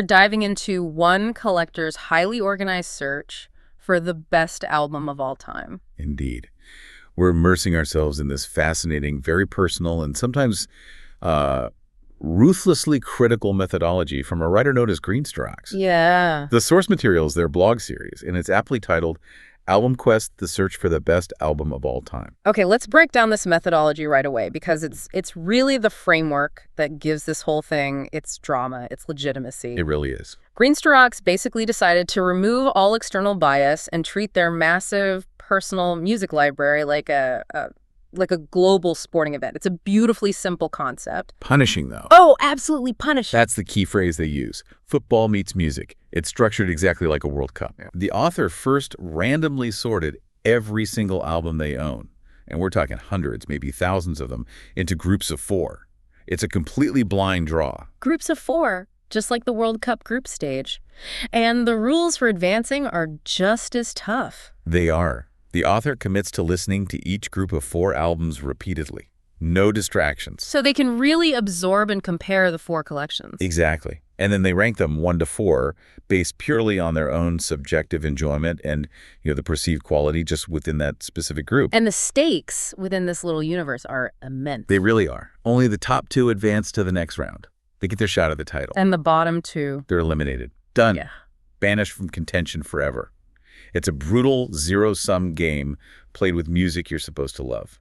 we're diving into one collector's highly organized search for the best album of all time. Indeed. We're immersing ourselves in this fascinating, very personal, and sometimes ruthlessly critical methodology from a writer known as Greenstrokes. Yeah. The source material is their blog series, and it's aptly titled Album Quest, The Search for the Best Album of All Time. Okay, let's break down this methodology right away because it's really the framework that gives this whole thing its drama, its legitimacy. It really is. Greenstrokes basically decided to remove all external bias and treat their massive personal music library like a global sporting event. It's a beautifully simple concept. Punishing, though. Oh, absolutely punishing. That's the key phrase they use. Football meets music. It's structured exactly like a World Cup. The author first randomly sorted every single album they own, and we're talking hundreds, maybe thousands of them, into groups of 4. It's a completely blind draw. Groups of 4, just like the World Cup group stage. And the rules for advancing are just as tough. They are. The author commits to listening to each group of 4 albums repeatedly. No distractions. So they can really absorb and compare the 4 collections. Exactly. And then they rank them 1 to 4 based purely on their own subjective enjoyment and the perceived quality just within that specific group. And the stakes within this little universe are immense. They really are. Only the top 2 advance to the next round. They get their shot at the title. And the bottom 2. They're eliminated. Done. Yeah. Banished from contention forever. It's a brutal zero-sum game played with music you're supposed to love.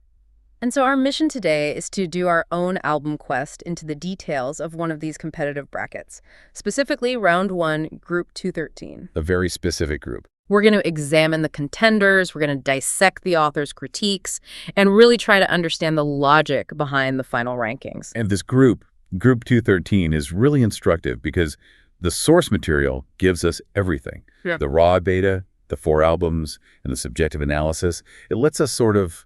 And so our mission today is to do our own album quest into the details of one of these competitive brackets, specifically round 1, group 213. A very specific group. We're going to examine the contenders, we're going to dissect the author's critiques, and really try to understand the logic behind the final rankings. And this group 213, is really instructive because the source material gives us everything. Yeah. The raw data, the 4 albums, and the subjective analysis. It lets us sort of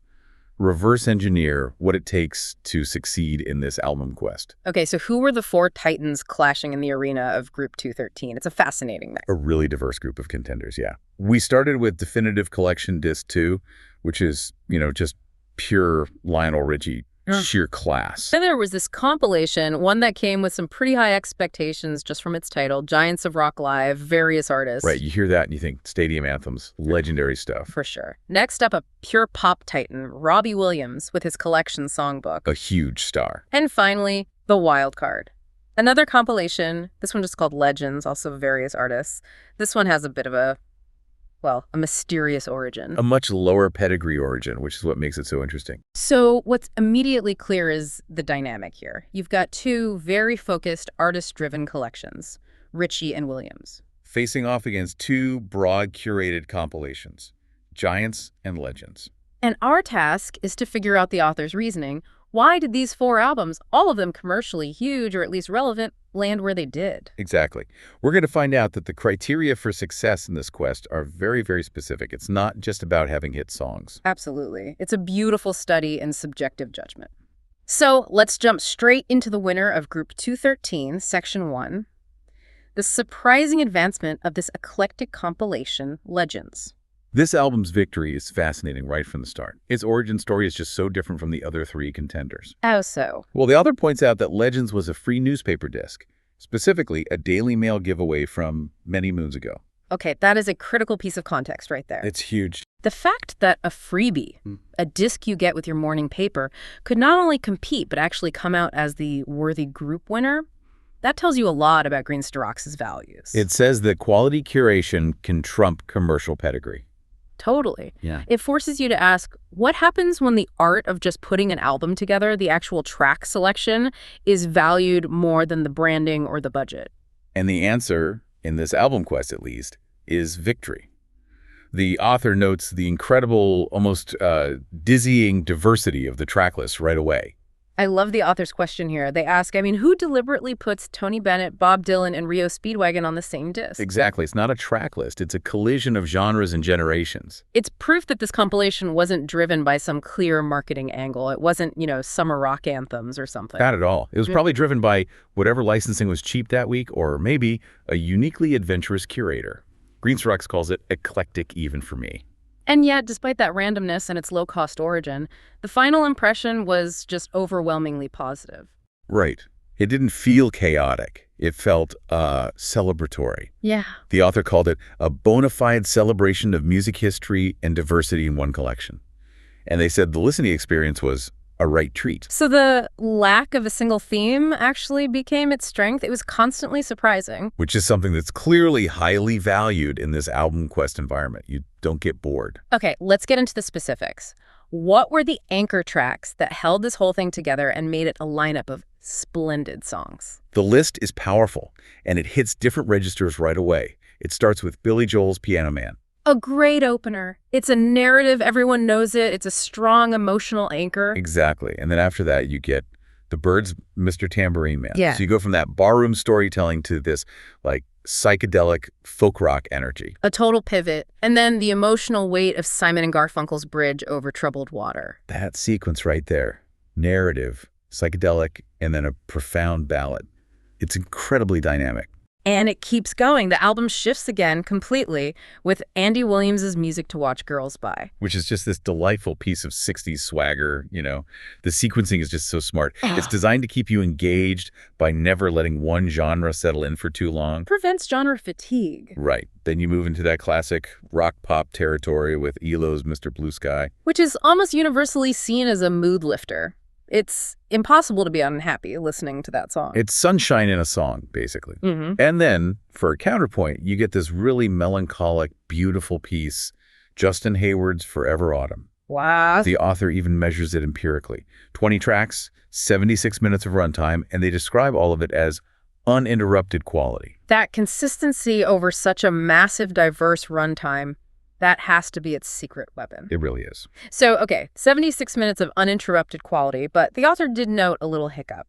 reverse engineer what it takes to succeed in this album quest. Okay, so who were the 4 titans clashing in the arena of Group 213? It's a fascinating mix. A really diverse group of contenders, yeah. We started with Definitive Collection Disc 2, which is, just pure Lionel Richie, sheer class. Then there was this compilation, one that came with some pretty high expectations just from its title, Giants of Rock Live, various artists. Right, you hear that and you think stadium anthems, legendary stuff. For sure. Next up, a pure pop titan, Robbie Williams, with his collection Songbook. A huge star. And finally, the wild card. Another compilation, this one just called Legends, also various artists. This one has a bit of a mysterious origin. A much lower pedigree origin, which is what makes it so interesting. So what's immediately clear is the dynamic here. You've got 2 very focused, artist-driven collections, Richie and Williams. Facing off against 2 broad curated compilations, Giants and Legends. And our task is to figure out the author's reasoning. Why did these 4 albums, all of them commercially huge or at least relevant, land where they did? Exactly. We're going to find out that the criteria for success in this quest are very, very specific. It's not just about having hit songs. Absolutely. It's a beautiful study in subjective judgment. So let's jump straight into the winner of Group 213, Section 1, the surprising advancement of this eclectic compilation, Legends. This album's victory is fascinating right from the start. Its origin story is just so different from the other 3 contenders. How so? Well, the author points out that Legends was a free newspaper disc, specifically a Daily Mail giveaway from many moons ago. Okay, that is a critical piece of context right there. It's huge. The fact that a freebie, a disc you get with your morning paper, could not only compete but actually come out as the worthy group winner, that tells you a lot about Greenstrokes' values. It says that quality curation can trump commercial pedigree. Totally. Yeah. It forces you to ask, what happens when the art of just putting an album together, the actual track selection, is valued more than the branding or the budget? And the answer, in this album quest at least, is victory. The author notes the incredible, almost dizzying diversity of the track list right away. I love the author's question here. They ask, who deliberately puts Tony Bennett, Bob Dylan, and Rio Speedwagon on the same disc? Exactly. It's not a track list. It's a collision of genres and generations. It's proof that this compilation wasn't driven by some clear marketing angle. It wasn't, summer rock anthems or something. Not at all. It was probably driven by whatever licensing was cheap that week, or maybe a uniquely adventurous curator. Greenstrokes calls it eclectic even for me. And yet, despite that randomness and its low-cost origin, the final impression was just overwhelmingly positive. Right. It didn't feel chaotic. It felt celebratory. Yeah. The author called it a bona fide celebration of music history and diversity in one collection. And they said the listening experience was a right treat. So the lack of a single theme actually became its strength. It was constantly surprising. Which is something that's clearly highly valued in this album quest environment. You don't get bored. Okay, let's get into the specifics. What were the anchor tracks that held this whole thing together and made it a lineup of splendid songs? The list is powerful, and it hits different registers right away. It starts with Billy Joel's Piano Man. A great opener. It's a narrative, everyone knows it. It's a strong emotional anchor. Exactly. And then after that, you get the Byrds' Mr. Tambourine Man. Yeah. So you go from that barroom storytelling to this, like, psychedelic folk rock energy. A total pivot. And then the emotional weight of Simon and Garfunkel's Bridge Over Troubled Water. That sequence right there. Narrative, psychedelic, and then a profound ballad. It's incredibly dynamic. And it keeps going. The album shifts again completely with Andy Williams' Music to Watch Girls By. Which is just this delightful piece of 60s swagger, you know. The sequencing is just so smart. It's designed to keep you engaged by never letting one genre settle in for too long. Prevents genre fatigue. Right. Then you move into that classic rock pop territory with ELO's Mr. Blue Sky. Which is almost universally seen as a mood lifter. It's impossible to be unhappy listening to that song. It's sunshine in a song, basically. Mm-hmm. And then, for a counterpoint, you get this really melancholic, beautiful piece, Justin Hayward's Forever Autumn. Wow. The author even measures it empirically. 20 tracks, 76 minutes of runtime, and they describe all of it as uninterrupted quality. That consistency over such a massive, diverse runtime, that has to be its secret weapon. It really is. So, okay, 76 minutes of uninterrupted quality, but the author did note a little hiccup.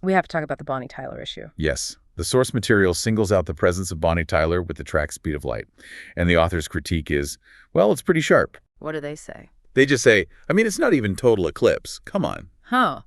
We have to talk about the Bonnie Tyler issue. Yes. The source material singles out the presence of Bonnie Tyler with the track Speed of Light. And the author's critique is, well, it's pretty sharp. What do they say? They just say, I mean, it's not even total eclipse. Come on. Huh.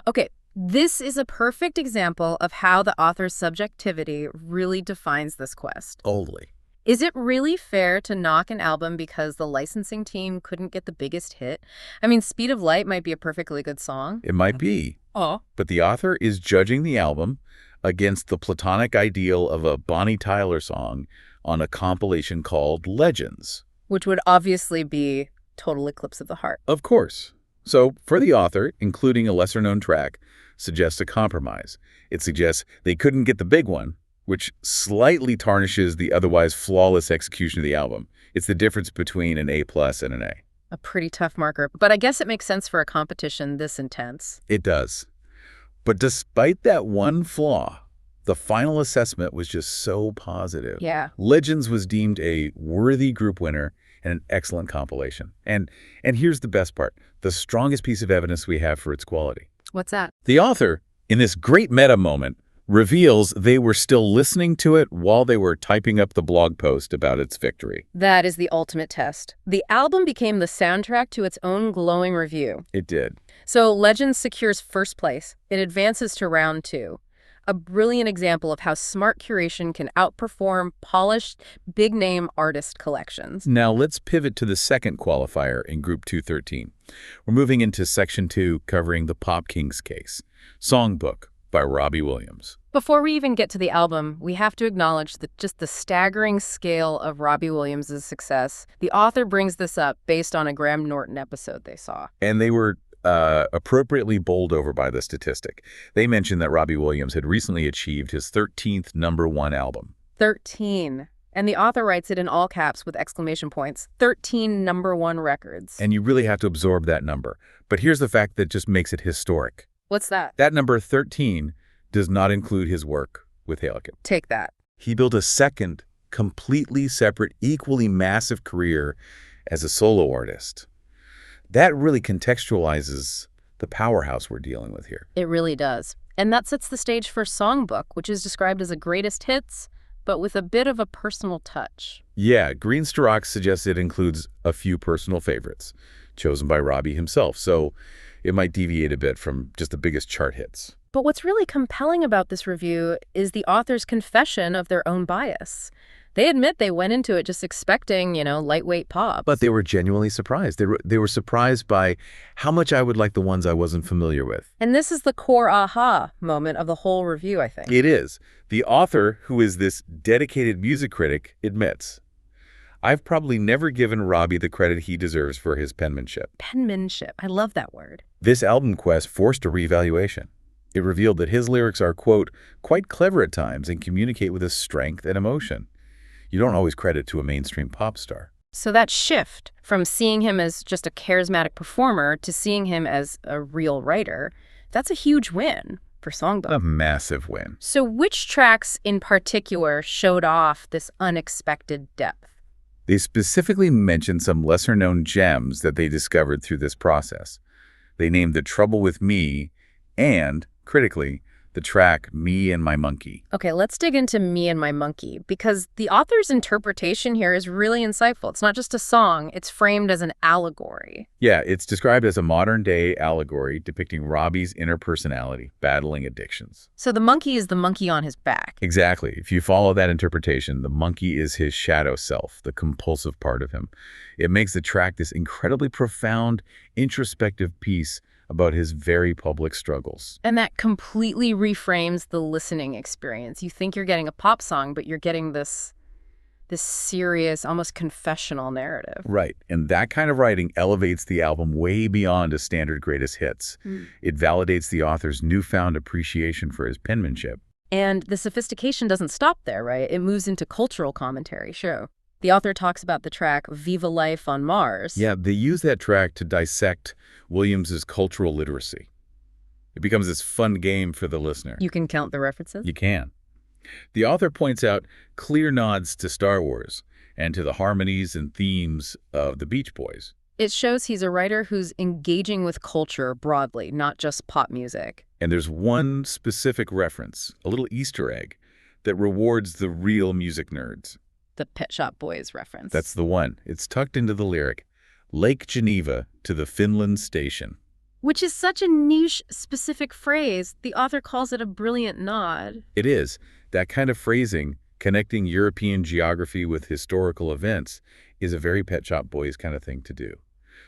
Okay, this is a perfect example of how the author's subjectivity really defines this quest. Totally. Is it really fair to knock an album because the licensing team couldn't get the biggest hit? I mean, Speed of Light might be a perfectly good song. It might be. Oh. But the author is judging the album against the platonic ideal of a Bonnie Tyler song on a compilation called Legends. Which would obviously be Total Eclipse of the Heart. Of course. So, for the author, including a lesser-known track suggests a compromise. It suggests they couldn't get the big one, which slightly tarnishes the otherwise flawless execution of the album. It's the difference between an A+ and an A. A pretty tough marker, but I guess it makes sense for a competition this intense. It does. But despite that one flaw, the final assessment was just so positive. Yeah. Legends was deemed a worthy group winner and an excellent compilation. And here's the best part, the strongest piece of evidence we have for its quality. What's that? The author, in this great meta moment, reveals they were still listening to it while they were typing up the blog post about its victory. That is the ultimate test. The album became the soundtrack to its own glowing review. It did. So Legends secures first place. It advances to round 2. A brilliant example of how smart curation can outperform polished, big-name artist collections. Now let's pivot to the second qualifier in Group 213. We're moving into Section 2, covering the Pop Kings case. Songbook by Robbie Williams. Before we even get to the album, we have to acknowledge just the staggering scale of Robbie Williams' success. The author brings this up based on a Graham Norton episode they saw. And they were appropriately bowled over by the statistic. They mentioned that Robbie Williams had recently achieved his 13th #1 album. 13. And the author writes it in all caps with exclamation points. 13 #1 records. And you really have to absorb that number. But here's the fact that just makes it historic. What's that? That number 13 does not include his work with Halekid. Take that. He built a second, completely separate, equally massive career as a solo artist. That really contextualizes the powerhouse we're dealing with here. It really does. And that sets the stage for Songbook, which is described as a greatest hits, but with a bit of a personal touch. Yeah, Green Starrock suggests it includes a few personal favorites, chosen by Robbie himself, so it might deviate a bit from just the biggest chart hits. But what's really compelling about this review is the author's confession of their own bias. They admit they went into it just expecting, lightweight pop. But they were genuinely surprised. They were surprised by how much I would like the ones I wasn't familiar with. And this is the core aha moment of the whole review, I think. It is. The author, who is this dedicated music critic, admits, I've probably never given Robbie the credit he deserves for his penmanship. Penmanship. I love that word. This album quest forced a reevaluation. It revealed that his lyrics are, quote, quite clever at times and communicate with a strength and emotion you don't always credit to a mainstream pop star. So that shift from seeing him as just a charismatic performer to seeing him as a real writer, that's a huge win for Songbook. A massive win. So which tracks in particular showed off this unexpected depth? They specifically mentioned some lesser-known gems that they discovered through this process. They named The Trouble with Me and, critically, the track Me and My Monkey. Okay, let's dig into Me and My Monkey, because the author's interpretation here is really insightful. It's not just a song, it's framed as an allegory. Yeah, it's described as a modern-day allegory depicting Robbie's inner personality battling addictions. So the monkey is the monkey on his back. Exactly. If you follow that interpretation, the monkey is his shadow self, the compulsive part of him. It makes the track this incredibly profound, introspective piece about his very public struggles. And that completely reframes the listening experience. You think you're getting a pop song, but you're getting this serious, almost confessional narrative. Right. And that kind of writing elevates the album way beyond a standard greatest hits. It validates the author's newfound appreciation for his penmanship. And the sophistication doesn't stop there, right? It moves into cultural commentary, sure. The author talks about the track Viva Life on Mars. Yeah, they use that track to dissect Williams's cultural literacy. It becomes this fun game for the listener. You can count the references? You can. The author points out clear nods to Star Wars and to the harmonies and themes of the Beach Boys. It shows he's a writer who's engaging with culture broadly, not just pop music. And there's one specific reference, a little Easter egg, that rewards the real music nerds. The Pet Shop Boys reference. That's the one. It's tucked into the lyric, Lake Geneva to the Finland Station. Which is such a niche, specific phrase. The author calls it a brilliant nod. It is. That kind of phrasing, connecting European geography with historical events, is a very Pet Shop Boys kind of thing to do.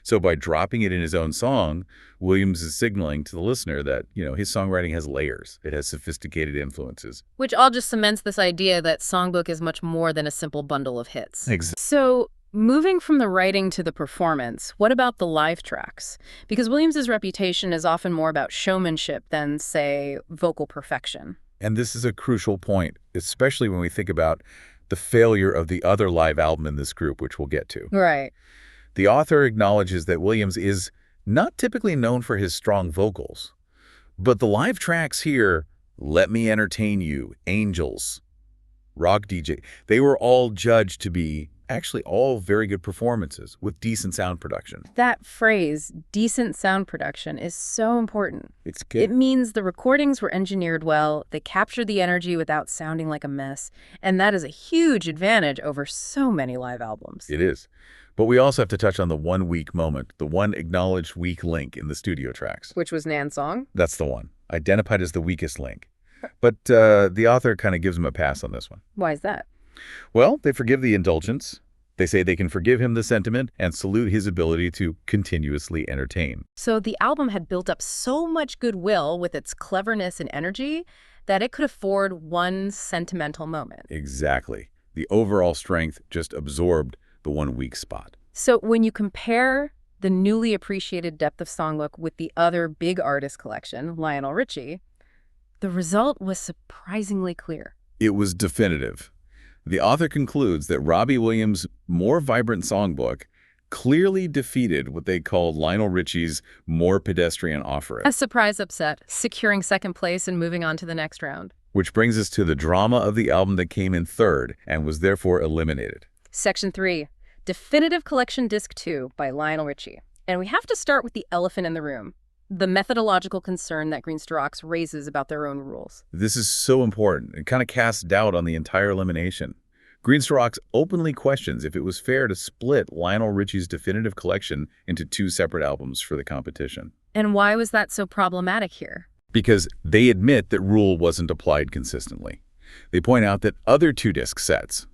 So by dropping it in his own song, Williams is signaling to the listener that, his songwriting has layers. It has sophisticated influences. Which all just cements this idea that Songbook is much more than a simple bundle of hits. Exactly. So moving from the writing to the performance, what about the live tracks? Because Williams's reputation is often more about showmanship than, say, vocal perfection. And this is a crucial point, especially when we think about the failure of the other live album in this group, which we'll get to. Right. The author acknowledges that Williams is not typically known for his strong vocals, but the live tracks here, Let Me Entertain You, Angels, Rock DJ, they were all judged to be actually all very good performances with decent sound production. That phrase, decent sound production, is so important. It's good. It means the recordings were engineered well, they captured the energy without sounding like a mess, and that is a huge advantage over so many live albums. It is. But we also have to touch on the one weak moment, the one acknowledged weak link in the studio tracks. Which was Nan's song? That's the one, identified as the weakest link. But the author kind of gives him a pass on this one. Why is that? Well, they forgive the indulgence. They say they can forgive him the sentiment and salute his ability to continuously entertain. So the album had built up so much goodwill with its cleverness and energy that it could afford one sentimental moment. Exactly. The overall strength just absorbed the one weak spot. So when you compare the newly appreciated depth of Songbook with the other big artist collection, Lionel Richie, the result was surprisingly clear. It was definitive. The author concludes that Robbie Williams' more vibrant songbook clearly defeated what they called Lionel Richie's more pedestrian offering. A surprise upset, securing second place and moving on to the next round. Which brings us to the drama of the album that came in third and was therefore eliminated. Section 3, Definitive Collection Disc 2 by Lionel Richie. And we have to start with the elephant in the room, the methodological concern that Greenster Rocks raises about their own rules. This is so important. It kind of casts doubt on the entire elimination. Greenster Rocks openly questions if it was fair to split Lionel Richie's definitive collection into two separate albums for the competition. And why was that so problematic here? Because they admit that rule wasn't applied consistently. They point out that other two-disc sets,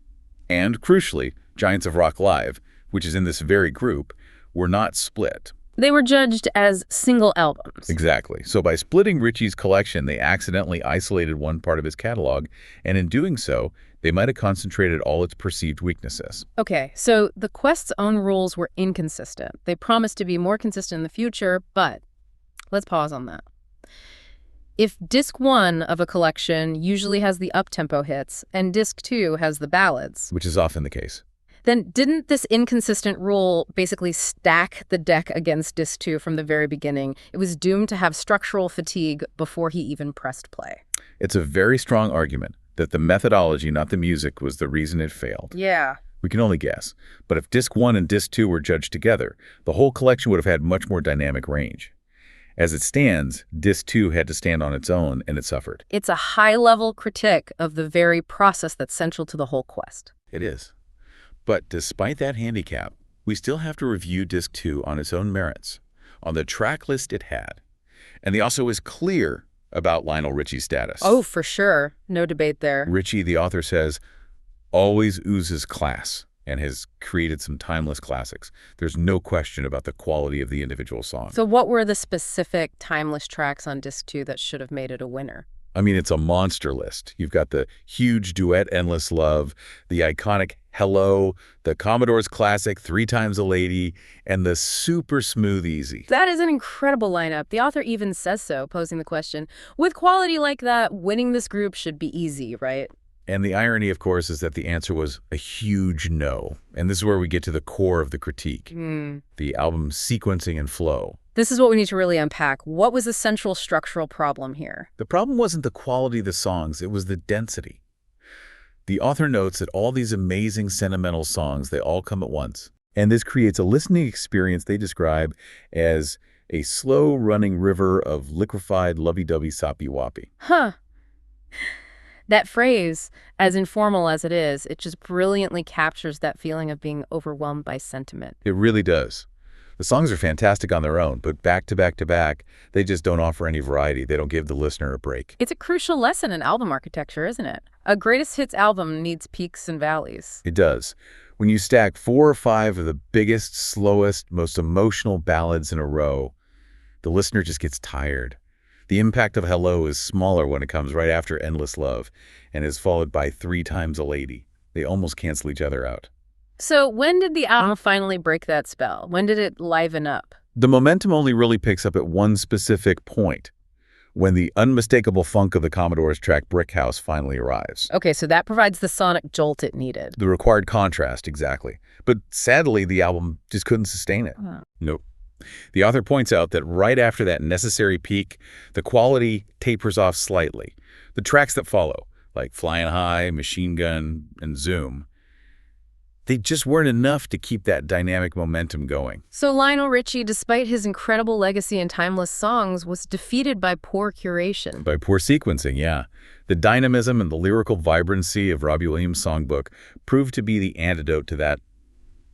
And crucially, Giants of Rock Live, which is in this very group, were not split. They were judged as single albums. Exactly. So by splitting Richie's collection, they accidentally isolated one part of his catalog, and in doing so, they might have concentrated all its perceived weaknesses. Okay, so the Quest's own rules were inconsistent. They promised to be more consistent in the future, but let's pause on that. If Disc 1 of a collection usually has the up-tempo hits, and Disc 2 has the ballads, Which is often the case. then didn't this inconsistent rule basically stack the deck against Disc 2 from the very beginning? It was doomed to have structural fatigue before he even pressed play. It's a very strong argument that the methodology, not the music, was the reason it failed. Yeah. We can only guess. But if Disc 1 and Disc 2 were judged together, the whole collection would have had much more dynamic range. As it stands, Disc 2 had to stand on its own, and it suffered. It's a high-level critique of the very process that's central to the whole Quest. It is. But despite that handicap, we still have to review Disc 2 on its own merits, on the track list it had. And the author is clear about Lionel Richie's status. Oh, for sure. No debate there. Richie, the author says, always oozes class and has created some timeless classics. There's no question about the quality of the individual song. So what were the specific timeless tracks on Disc 2 that should have made it a winner? I mean, it's a monster list. You've got the huge duet Endless Love, the iconic Hello, the Commodore's classic 3 Times a Lady, and the super smooth Easy. That is an incredible lineup. The author even says so, posing the question, with quality like that, winning this group should be easy, right? And the irony, of course, is that the answer was a huge no. And this is where we get to the core of the critique, the album's sequencing and flow. This is what we need to really unpack. What was the central structural problem here? The problem wasn't the quality of the songs, it was the density. The author notes that all these amazing sentimental songs, they all come at once. And this creates a listening experience they describe as a slow-running river of liquefied lovey-dovey soppy-woppy. Huh. That phrase, as informal as it is, it just brilliantly captures that feeling of being overwhelmed by sentiment. It really does. The songs are fantastic on their own, but back to back to back, they just don't offer any variety. They don't give the listener a break. It's a crucial lesson in album architecture, isn't it? A greatest hits album needs peaks and valleys. It does. When you stack 4 or 5 of the biggest, slowest, most emotional ballads in a row, the listener just gets tired. The impact of Hello is smaller when it comes right after Endless Love and is followed by 3 Times a Lady. They almost cancel each other out. So when did the album finally break that spell? When did it liven up? The momentum only really picks up at one specific point, when the unmistakable funk of the Commodore's track Brick House finally arrives. Okay, so that provides the sonic jolt it needed. The required contrast, exactly. But sadly, the album just couldn't sustain it. Oh. Nope. The author points out that right after that necessary peak, the quality tapers off slightly. The tracks that follow, like Flying High, Machine Gun, and Zoom, they just weren't enough to keep that dynamic momentum going. So Lionel Richie, despite his incredible legacy and timeless songs, was defeated by poor curation. By poor sequencing, yeah. The dynamism and the lyrical vibrancy of Robbie Williams' Songbook proved to be the antidote to that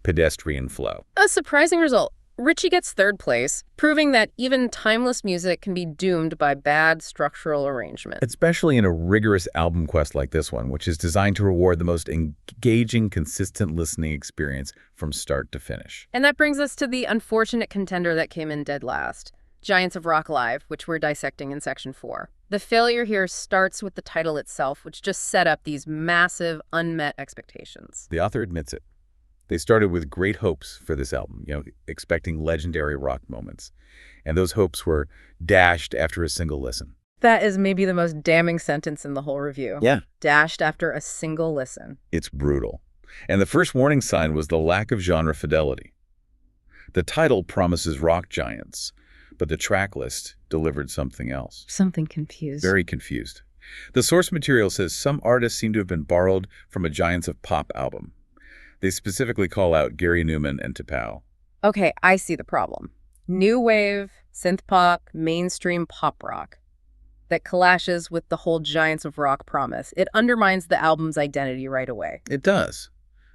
pedestrian flow. A surprising result. Richie gets 3rd place, proving that even timeless music can be doomed by bad structural arrangement. Especially in a rigorous album quest like this one, which is designed to reward the most engaging, consistent listening experience from start to finish. And that brings us to the unfortunate contender that came in dead last, Giants of Rock Live, which we're dissecting in Section 4. The failure here starts with the title itself, which just set up these massive, unmet expectations. The author admits it. They started with great hopes for this album, expecting legendary rock moments. And those hopes were dashed after a single listen. That is maybe the most damning sentence in the whole review. Yeah. Dashed after a single listen. It's brutal. And the first warning sign was the lack of genre fidelity. The title promises rock giants, but the track list delivered something else. Something confused. Very confused. The source material says some artists seem to have been borrowed from a Giants of Pop album. They specifically call out Gary Newman and Tapao. Okay, I see the problem. New wave, synth pop, mainstream pop rock that clashes with the whole Giants of Rock promise. It undermines the album's identity right away. It does.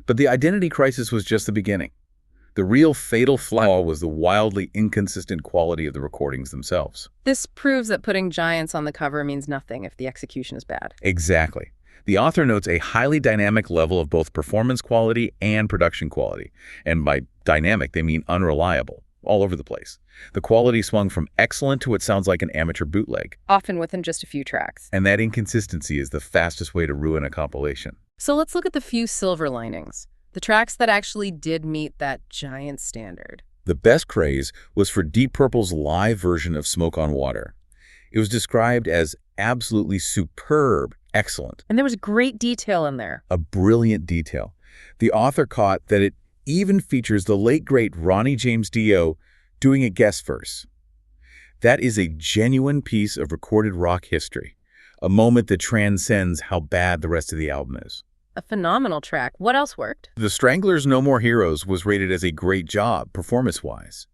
But the identity crisis was just the beginning. The real fatal flaw was the wildly inconsistent quality of the recordings themselves. This proves that putting Giants on the cover means nothing if the execution is bad. Exactly. The author notes a highly dynamic level of both performance quality and production quality. And by dynamic, they mean unreliable, all over the place. The quality swung from excellent to what sounds like an amateur bootleg. Often within just a few tracks. And that inconsistency is the fastest way to ruin a compilation. So let's look at the few silver linings. The tracks that actually did meet that giant standard. The best praise was for Deep Purple's live version of Smoke on Water. It was described as absolutely superb, excellent. And there was great detail in there. A brilliant detail. The author caught that it even features the late, great Ronnie James Dio doing a guest verse. That is a genuine piece of recorded rock history, a moment that transcends how bad the rest of the album is. A phenomenal track. What else worked? The Stranglers' No More Heroes was rated as a great job, performance-wise.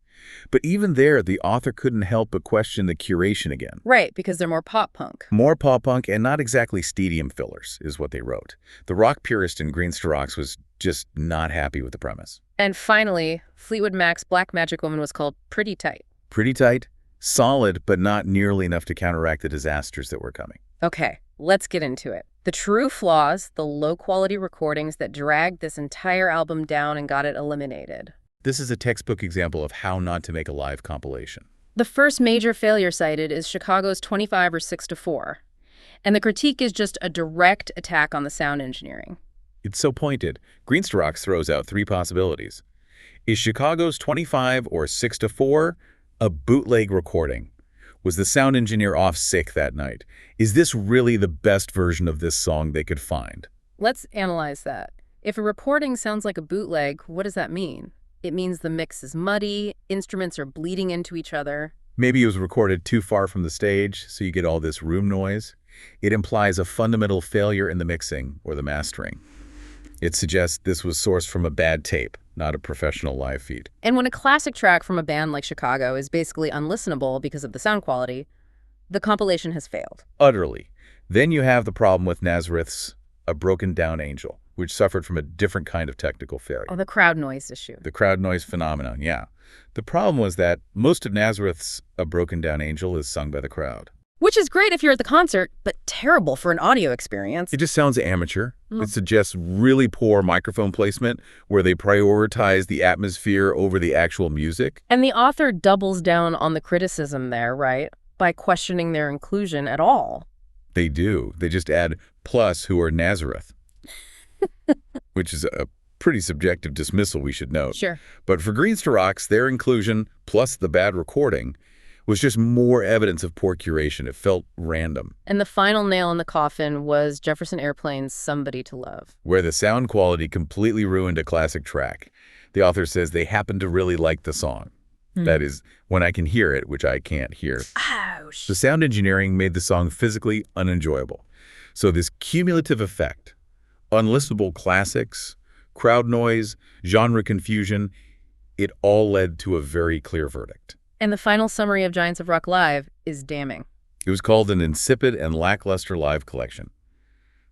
But even there, the author couldn't help but question the curation again. Right, because they're more pop-punk. More pop-punk and not exactly stadium fillers, is what they wrote. The rock purist in Green's to Rocks was just not happy with the premise. And finally, Fleetwood Mac's Black Magic Woman was called Pretty Tight. Pretty tight, solid, but not nearly enough to counteract the disasters that were coming. Okay, let's get into it. The true flaws, the low-quality recordings that dragged this entire album down and got it eliminated. This is a textbook example of how not to make a live compilation. The first major failure cited is Chicago's 25 or 6-4. And the critique is just a direct attack on the sound engineering. It's so pointed. Green's to Rocks throws out three possibilities. Is Chicago's 25 or 6-4 a bootleg recording? Was the sound engineer off sick that night? Is this really the best version of this song they could find? Let's analyze that. If a recording sounds like a bootleg, what does that mean? It means the mix is muddy, instruments are bleeding into each other. Maybe it was recorded too far from the stage, so you get all this room noise. It implies a fundamental failure in the mixing or the mastering. It suggests this was sourced from a bad tape, not a professional live feed. And when a classic track from a band like Chicago is basically unlistenable because of the sound quality, the compilation has failed. Utterly. Then you have the problem with Nazareth's A Broken Down Angel, which suffered from a different kind of technical failure. Oh, the crowd noise issue. The crowd noise phenomenon, yeah. The problem was that most of Nazareth's A Broken Down Angel is sung by the crowd. Which is great if you're at the concert, but terrible for an audio experience. It just sounds amateur. It suggests really poor microphone placement where they prioritize the atmosphere over the actual music. And the author doubles down on the criticism there, right? By questioning their inclusion at all. They do. They just add plus who are Nazareth, which is a pretty subjective dismissal, we should note. Sure. But for Green's to Rocks, their inclusion plus the bad recording was just more evidence of poor curation. It felt random. And the final nail in the coffin was Jefferson Airplane's Somebody to Love, where the sound quality completely ruined a classic track. The author says they happen to really like the song. That is, when I can hear it, which I can't hear. Ouch. The sound engineering made the song physically unenjoyable. So this cumulative effect, unlistenable classics, crowd noise, genre confusion, it all led to a very clear verdict. And the final summary of Giants of Rock Live is damning. It was called an insipid and lackluster live collection.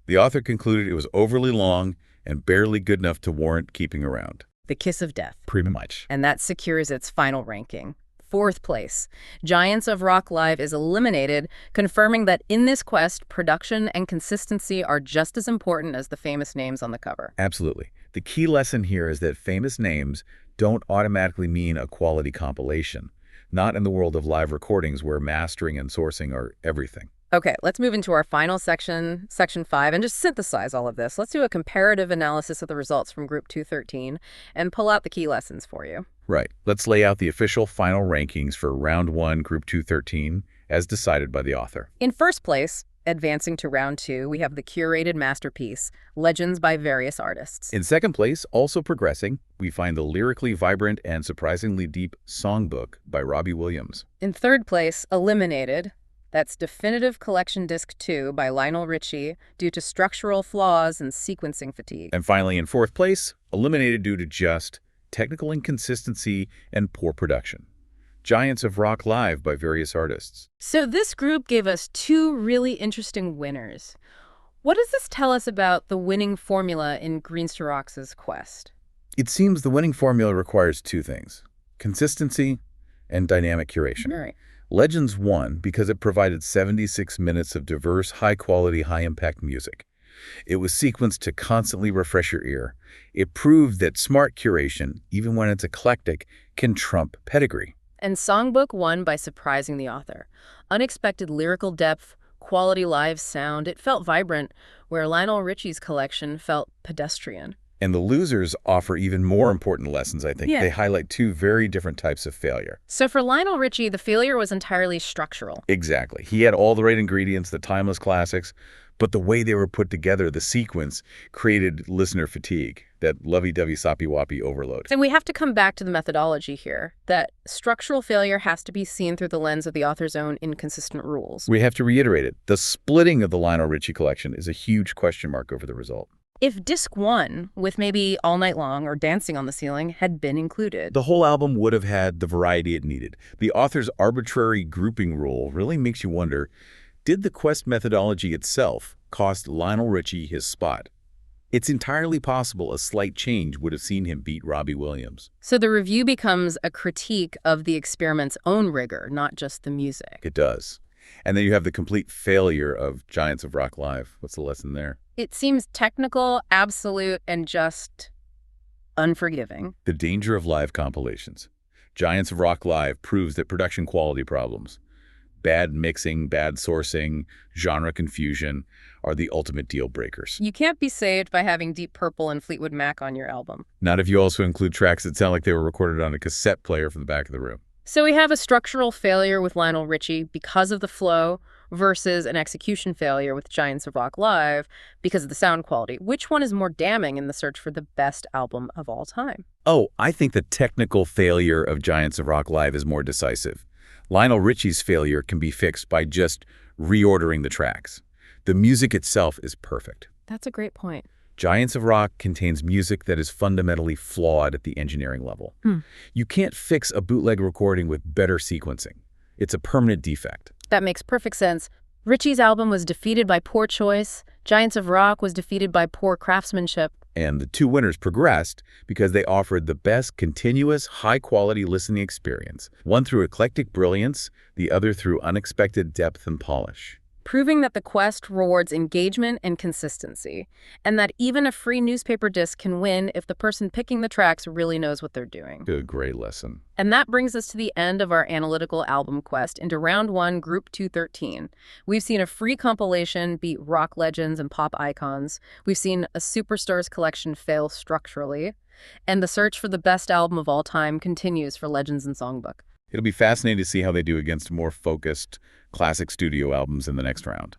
The author concluded it was overly long and barely good enough to warrant keeping around. The kiss of death. Pretty much. And that secures its final ranking. 4th place. Giants of Rock Live is eliminated, confirming that in this quest, production and consistency are just as important as the famous names on the cover. Absolutely. The key lesson here is that famous names don't automatically mean a quality compilation. Not in the world of live recordings where mastering and sourcing are everything. Okay, let's move into our final section, Section 5, and just synthesize all of this. Let's do a comparative analysis of the results from Group 213 and pull out the key lessons for you. Right. Let's lay out the official final rankings for Round 1, Group 213, as decided by the author. In first place, advancing to Round 2, we have the curated masterpiece, Legends by Various Artists. In second place, also progressing, we find the lyrically vibrant and surprisingly deep Songbook by Robbie Williams. In third place, eliminated. That's Definitive Collection Disc 2 by Lionel Richie due to structural flaws and sequencing fatigue. And finally, in fourth place, eliminated due to just technical inconsistency and poor production. Giants of Rock Live by Various Artists. So this group gave us 2 really interesting winners. What does this tell us about the winning formula in Green's to Rocks' quest? It seems the winning formula requires 2 things: consistency and dynamic curation. All right. Legends won because it provided 76 minutes of diverse, high-quality, high-impact music. It was sequenced to constantly refresh your ear. It proved that smart curation, even when it's eclectic, can trump pedigree. And Songbook won by surprising the author. Unexpected lyrical depth, quality live sound, it felt vibrant, where Lionel Richie's collection felt pedestrian. And the losers offer even more important lessons, I think. Yeah. They highlight two very different types of failure. So for Lionel Richie, the failure was entirely structural. Exactly. He had all the right ingredients, the timeless classics, but the way they were put together, the sequence, created listener fatigue, that lovey-dovey, soppy-woppy overload. And we have to come back to the methodology here, that structural failure has to be seen through the lens of the author's own inconsistent rules. We have to reiterate it. The splitting of the Lionel Richie collection is a huge question mark over the result. If disc 1, with maybe All Night Long or Dancing on the Ceiling, had been included, The whole album would have had the variety it needed. The author's arbitrary grouping rule really makes you wonder, did the quest methodology itself cost Lionel Richie his spot? It's entirely possible a slight change would have seen him beat Robbie Williams. so the review becomes a critique of the experiment's own rigor, not just the music. It does. And then you have the complete failure of Giants of Rock Live. What's the lesson there? It seems technical, absolute, and just unforgiving. The danger of live compilations. Giants of Rock Live proves that production quality problems, bad mixing, bad sourcing, genre confusion, are the ultimate deal breakers. You can't be saved by having Deep Purple and Fleetwood Mac on your album. Not if you also include tracks that sound like they were recorded on a cassette player from the back of the room. So we have a structural failure with Lionel Richie because of the flow versus an execution failure with Giants of Rock Live because of the sound quality. Which one is more damning in the search for the best album of all time? Oh, I think the technical failure of Giants of Rock Live is more decisive. Lionel Richie's failure can be fixed by just reordering the tracks. The music itself is perfect. That's a great point. Giants of Rock contains music that is fundamentally flawed at the engineering level. You can't fix a bootleg recording with better sequencing. It's a permanent defect. That makes perfect sense. Richie's album was defeated by poor choice. Giants of Rock was defeated by poor craftsmanship. And the two winners progressed because they offered the best continuous, high-quality listening experience, one through eclectic brilliance, the other through unexpected depth and polish. Proving that the quest rewards engagement and consistency, and that even a free newspaper disc can win if the person picking the tracks really knows what they're doing. A great lesson. And that brings us to the end of our analytical album quest into Round 1, Group 213. We've seen a free compilation beat rock legends and pop icons. We've seen a superstars collection fail structurally. And the search for the best album of all time continues for Legends and Songbook. It'll be fascinating to see how they do against more focused, classic studio albums in the next round.